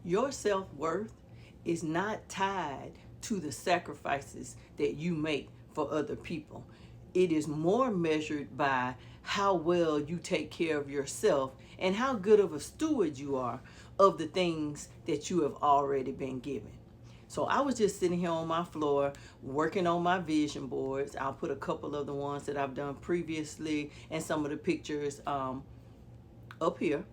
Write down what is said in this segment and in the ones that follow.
Your self-worth is not tied to the sacrifices that you make for other people. It is more measured by how well you take care of yourself and how good of a steward you are of the things that you have already been given. So I was just sitting here on my floor working on my vision boards. I'll put a couple of the ones that I've done previously and some of the pictures up here.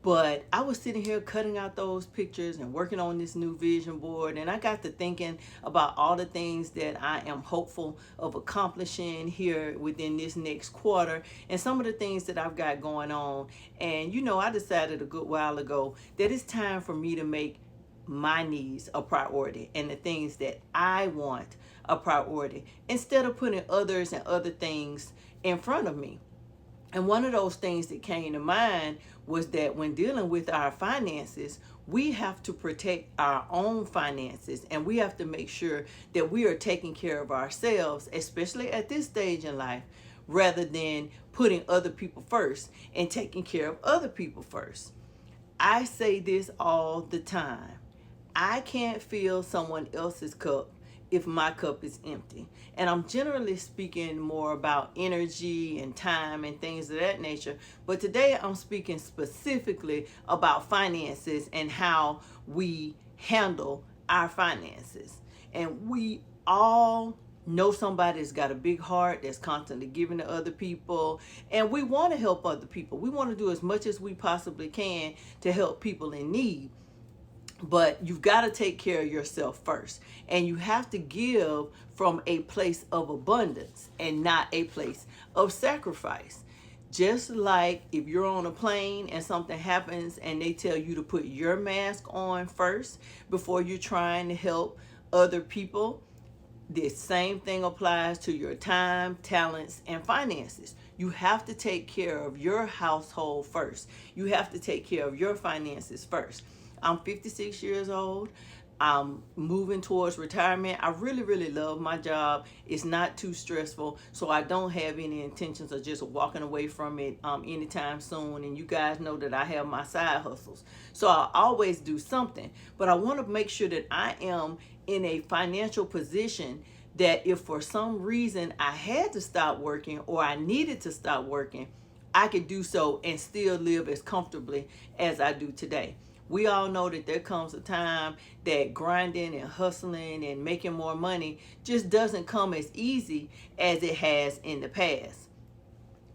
But I was sitting here cutting out those pictures and working on this new vision board. And I got to thinking about all the things that I am hopeful of accomplishing here within this next quarter and some of the things that I've got going on. And, I decided a good while ago that it's time for me to make my needs a priority and the things that I want a priority instead of putting others and other things in front of me. And one of those things that came to mind was that when dealing with our finances, we have to protect our own finances and we have to make sure that we are taking care of ourselves, especially at this stage in life, rather than putting other people first and taking care of other people first. I say this all the time. I can't fill someone else's cup if my cup is empty. And I'm generally speaking more about energy and time and things of that nature. But today I'm speaking specifically about finances and how we handle our finances. And we all know somebody's got a big heart that's constantly giving to other people. And we want to help other people. We want to do as much as we possibly can to help people in need. But you've got to take care of yourself first. And you have to give from a place of abundance and not a place of sacrifice. Just like if you're on a plane and something happens and they tell you to put your mask on first before you're trying to help other people, the same thing applies to your time, talents, and finances. You have to take care of your household first. You have to take care of your finances first. I'm 56 years old. I'm moving towards retirement. I really, really love my job. It's not too stressful, so I don't have any intentions of just walking away from it anytime soon. And you guys know that I have my side hustles, so I always do something. But I want to make sure that I am in a financial position that if for some reason I had to stop working or I needed to stop working, I could do so and still live as comfortably as I do today. We all know that there comes a time that grinding and hustling and making more money just doesn't come as easy as it has in the past.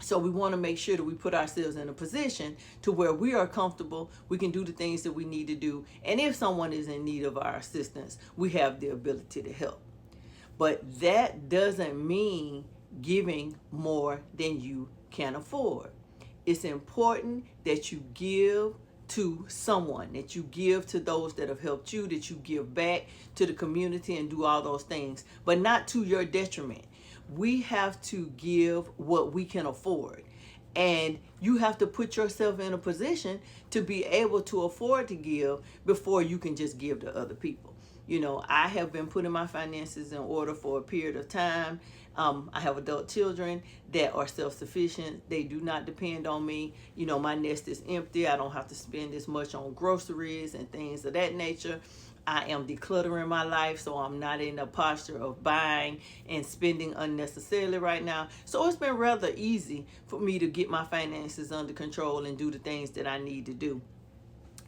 So we want to make sure that we put ourselves in a position to where we are comfortable, we can do the things that we need to do, and if someone is in need of our assistance, we have the ability to help. But that doesn't mean giving more than you can afford. It's important that you give to someone, that you give to those that have helped you, that you give back to the community and do all those things, but not to your detriment. We have to give what we can afford. And you have to put yourself in a position to be able to afford to give before you can just give to other people. I have been putting my finances in order for a period of time. I have adult children that are self-sufficient. They do not depend on me. My nest is empty. I don't have to spend as much on groceries and things of that nature. I am decluttering my life, so I'm not in a posture of buying and spending unnecessarily right now. So it's been rather easy for me to get my finances under control and do the things that I need to do.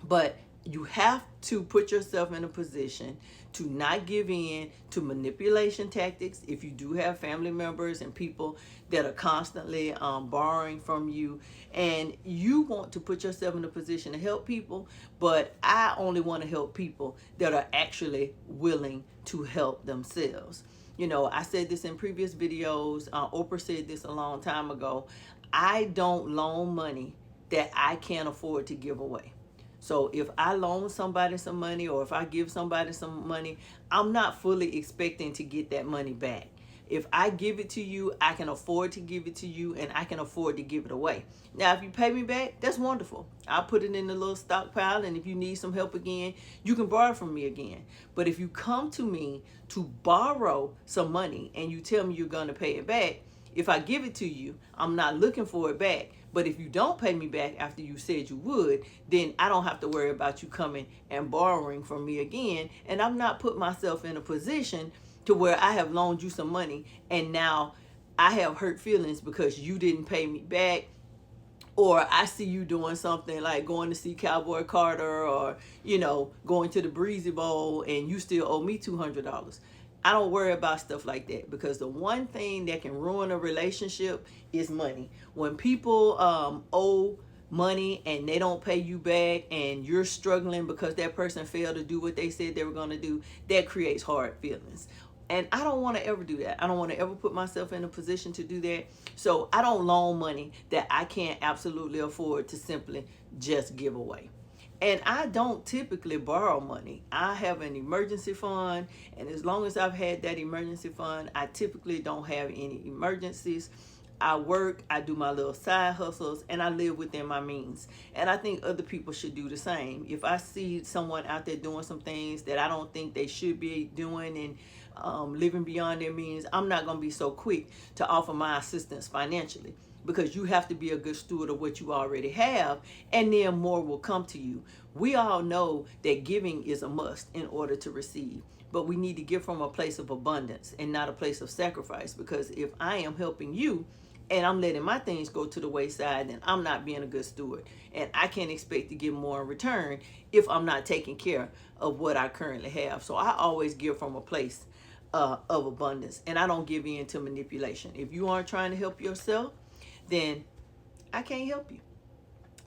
But you have to put yourself in a position to not give in to manipulation tactics. If you do have family members and people that are constantly borrowing from you, and you want to put yourself in a position to help people, but I only want to help people that are actually willing to help themselves. I said this in previous videos. Oprah said this a long time ago. I don't loan money that I can't afford to give away. So if I loan somebody some money or if I give somebody some money, I'm not fully expecting to get that money back. If I give it to you, I can afford to give it to you and I can afford to give it away. Now, if you pay me back, that's wonderful. I'll put it in the little stockpile, and if you need some help again, you can borrow from me again. But if you come to me to borrow some money and you tell me you're going to pay it back, if I give it to you, I'm not looking for it back But if you don't pay me back after you said you would, then I don't have to worry about you coming and borrowing from me again. And I'm not put myself in a position to where I have loaned you some money and now I have hurt feelings because you didn't pay me back, or I see you doing something like going to see Cowboy Carter, or going to the Breezy Bowl, and you still owe me $200. I don't worry about stuff like that, because the one thing that can ruin a relationship is money. When people owe money and they don't pay you back, and you're struggling because that person failed to do what they said they were going to do, that creates hard feelings. And I don't want to ever do that. I don't want to ever put myself in a position to do that. So I don't loan money that I can't absolutely afford to simply just give away. And I don't typically borrow money. I have an emergency fund, and as long as I've had that emergency fund, I typically don't have any emergencies. I work, I do my little side hustles, and I live within my means. And I think other people should do the same. If I see someone out there doing some things that I don't think they should be doing and living beyond their means, I'm not going to be so quick to offer my assistance financially, because you have to be a good steward of what you already have, and then more will come to you. We all know that giving is a must in order to receive, but we need to give from a place of abundance and not a place of sacrifice, because if I am helping you and I'm letting my things go to the wayside, then I'm not being a good steward, and I can't expect to get more in return if I'm not taking care of what I currently have. So I always give from a place of abundance, and I don't give in to manipulation. If you aren't trying to help yourself, then I can't help you.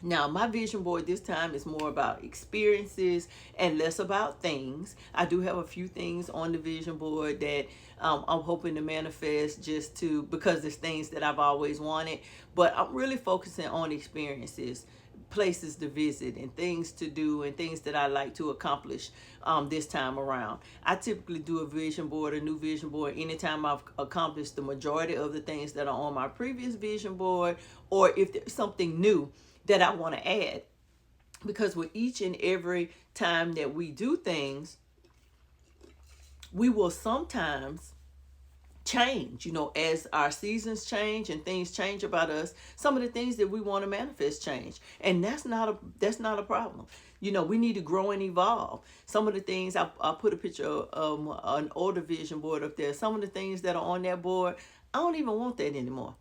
Now, my vision board this time is more about experiences and less about things. I do have a few things on the vision board that I'm hoping to manifest, because there's things that I've always wanted. But I'm really focusing on experiences, places to visit, and things to do, and things that I like to accomplish this time around. I typically do a new vision board, anytime I've accomplished the majority of the things that are on my previous vision board, or if there's something new that I want to add. Because with each and every time that we do things, we will sometimes change, as our seasons change and things change about us. Some of the things that we want to manifest change, and that's not a problem. We need to grow and evolve. Some of the things, I put a picture of an older vision board up there. Some of the things that are on that board, I don't even want that anymore.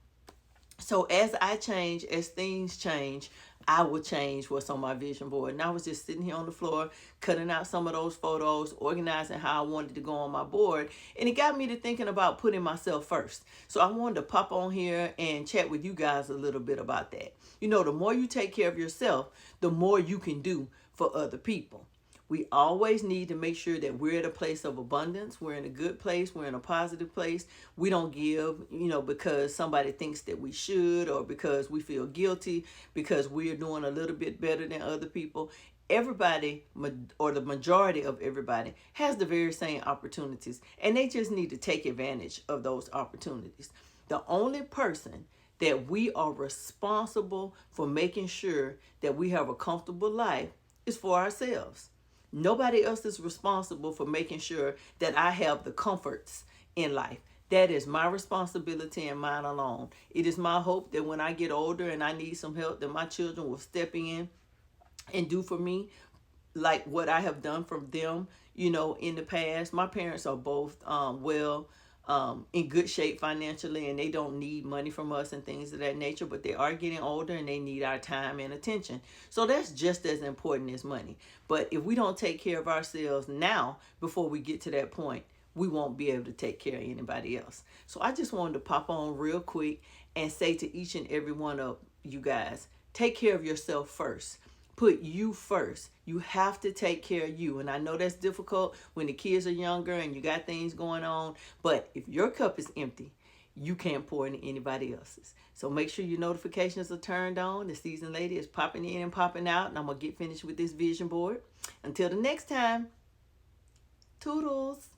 So as I change, as things change, I will change what's on my vision board. And I was just sitting here on the floor, cutting out some of those photos, organizing how I wanted to go on my board. And it got me to thinking about putting myself first. So I wanted to pop on here and chat with you guys a little bit about that. The more you take care of yourself, the more you can do for other people. We always need to make sure that we're at a place of abundance. We're in a good place. We're in a positive place. We don't give, because somebody thinks that we should, or because we feel guilty, because we're doing a little bit better than other people. Everybody, or the majority of everybody, has the very same opportunities, and they just need to take advantage of those opportunities. The only person that we are responsible for making sure that we have a comfortable life is for ourselves. Nobody else is responsible for making sure that I have the comforts in life. That is my responsibility and mine alone. It is my hope that when I get older and I need some help, that my children will step in and do for me like what I have done for them, in the past. My parents are both in good shape financially, and they don't need money from us and things of that nature, but they are getting older and they need our time and attention. So that's just as important as money. But if we don't take care of ourselves now, before we get to that point, we won't be able to take care of anybody else. So I just wanted to pop on real quick and say to each and every one of you guys, take care of yourself first. Put you first. You have to take care of you. And I know that's difficult when the kids are younger and you got things going on. But if your cup is empty, you can't pour into anybody else's. So make sure your notifications are turned on. The seasoned lady is popping in and popping out. And I'm going to get finished with this vision board. Until the next time, toodles.